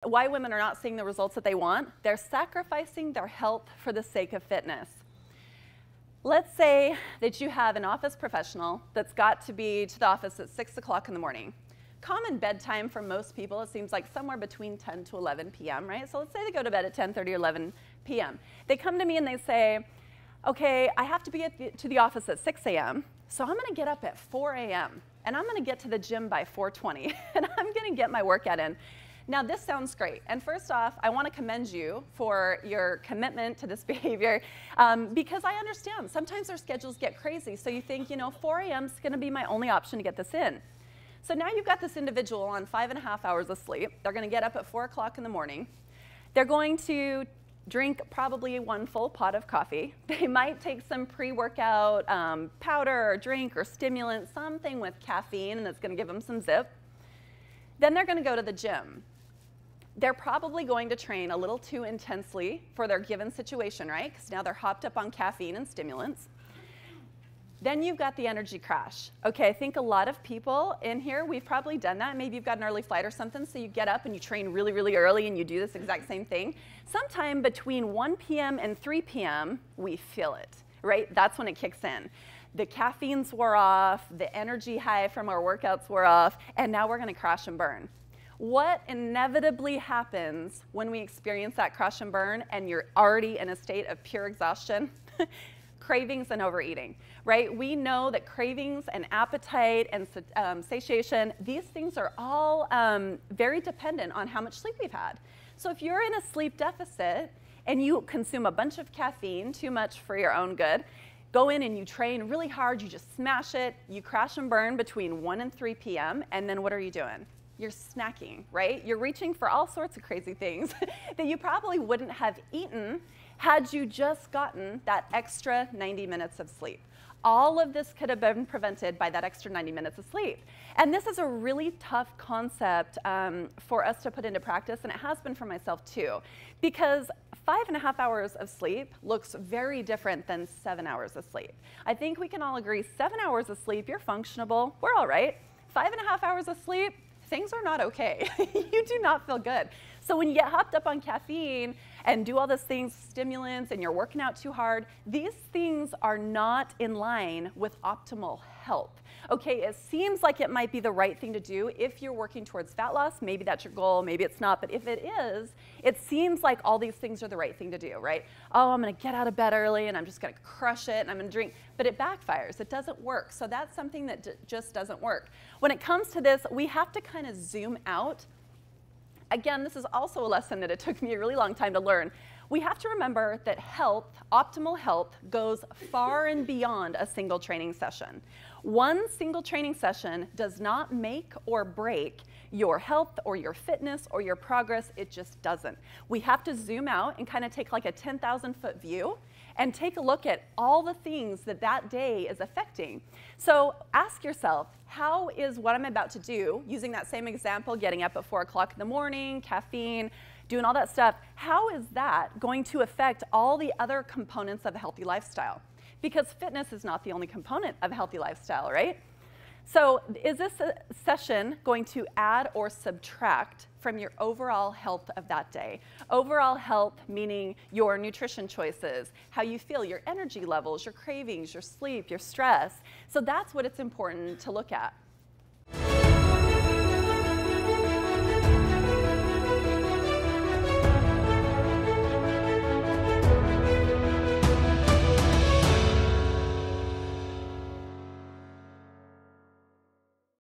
why women are not seeing the results that they want. They're sacrificing their health for the sake of fitness. Let's say that you have an office professional that's got to be to the office at 6 o'clock in the morning. Common bedtime for most people, it seems like somewhere between 10 to 11 p.m., right? So let's say they go to bed at 10:30 or 11 p.m. They come to me and they say, okay, I have to be to the office at 6 a.m., so I'm going to get up at 4 a.m., and I'm going to get to the gym by 4:20, and I'm going to get my workout in. Now, this sounds great. And first off, I want to commend you for your commitment to this behavior because I understand sometimes our schedules get crazy. So you think, 4 a.m. is going to be my only option to get this in. So now you've got this individual on 5.5 hours of sleep. They're going to get up at 4 o'clock in the morning. They're going to drink probably 1 full pot of coffee. They might take some pre-workout powder or drink or stimulant, something with caffeine, and it's going to give them some zip. Then they're going to go to the gym. They're probably going to train a little too intensely for their given situation, right? Because now they're hopped up on caffeine and stimulants. Then you've got the energy crash. Okay, I think a lot of people in here, we've probably done that. Maybe you've got an early flight or something, so you get up and you train really, really early and you do this exact same thing. Sometime between 1 p.m. and 3 p.m., we feel it, right? That's when it kicks in. The caffeines wore off, the energy high from our workouts wore off, and now we're going to crash and burn. What inevitably happens when we experience that crash and burn and you're already in a state of pure exhaustion? Cravings and overeating, right? We know that cravings and appetite and satiation, these things are all very dependent on how much sleep we've had. So if you're in a sleep deficit and you consume a bunch of caffeine, too much for your own good, go in and you train really hard, you just smash it, you crash and burn between 1 and 3 p.m., and then what are you doing? You're snacking, right? You're reaching for all sorts of crazy things that you probably wouldn't have eaten had you just gotten that extra 90 minutes of sleep. All of this could have been prevented by that extra 90 minutes of sleep. And this is a really tough concept for us to put into practice, and it has been for myself too, because 5.5 hours of sleep looks very different than 7 hours of sleep. I think we can all agree 7 hours of sleep, you're functionable, we're all right. 5.5 hours of sleep, things are not okay. You do not feel good. So when you get hopped up on caffeine and do all those things, stimulants, and you're working out too hard, these things are not in line with optimal health. Okay, it seems like it might be the right thing to do if you're working towards fat loss. Maybe that's your goal, maybe it's not, but if it is, it seems like all these things are the right thing to do, right? Oh, I'm gonna get out of bed early and I'm just gonna crush it and I'm gonna drink, but it backfires, it doesn't work. So that's something that just doesn't work. When it comes to this, we have to kind of zoom out. Again, this is also a lesson that it took me a really long time to learn. We have to remember that health, optimal health, goes far and beyond a single training session. One single training session does not make or break your health or your fitness or your progress. It just doesn't. We have to zoom out and kind of take like a 10,000-foot view and take a look at all the things that that day is affecting. So ask yourself, how is what I'm about to do, using that same example, getting up at 4 o'clock in the morning, caffeine, doing all that stuff, how is that going to affect all the other components of a healthy lifestyle? Because fitness is not the only component of a healthy lifestyle, right? So is this session going to add or subtract from your overall health of that day? Overall health meaning your nutrition choices, how you feel, your energy levels, your cravings, your sleep, your stress. So that's what it's important to look at.